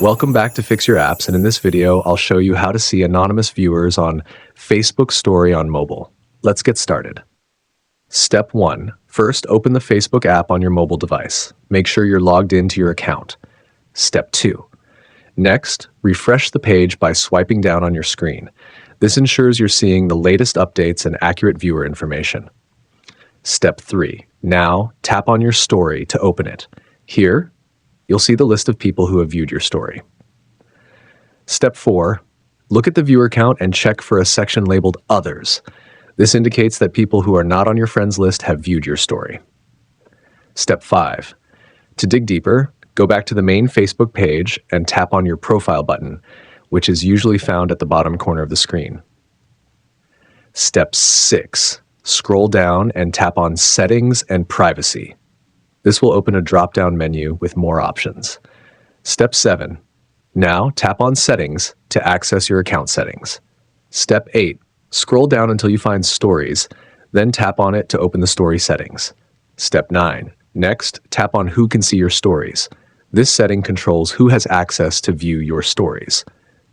Welcome back to Fix Your Apps, and in this video, I'll show you how to see anonymous viewers on Facebook Story on mobile. Let's get started. Step 1. First, open the Facebook app on your mobile device. Make sure you're logged into your account. Step 2. Next, refresh the page by swiping down on your screen. This ensures you're seeing the latest updates and accurate viewer information. Step 3. Now, tap on your story to open it. Here, you'll see the list of people who have viewed your story. Step 4. Look at the viewer count and check for a section labeled Others. This indicates that people who are not on your friends list have viewed your story. Step 5. To dig deeper, go back to the main Facebook page and tap on your profile button, which is usually found at the bottom corner of the screen. Step 6. Scroll down and tap on Settings and Privacy. This will open a drop-down menu with more options. Step 7. Now tap on Settings to access your account settings. Step 8. Scroll down until you find Stories, then tap on it to open the story settings. Step 9. Next, tap on Who can see your stories. This setting controls who has access to view your stories.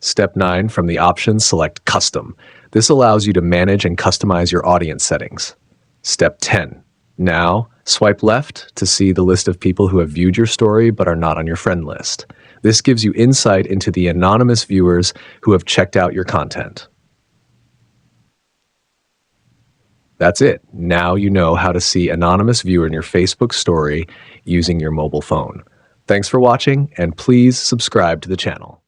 Step 9. From the options, select Custom. This allows you to manage and customize your audience settings. Step 10. Now, swipe left to see the list of people who have viewed your story but are not on your friend list. This gives you insight into the anonymous viewers who have checked out your content. That's it. Now you know how to see anonymous viewer in your Facebook story using your mobile phone. Thanks for watching, and please subscribe to the channel.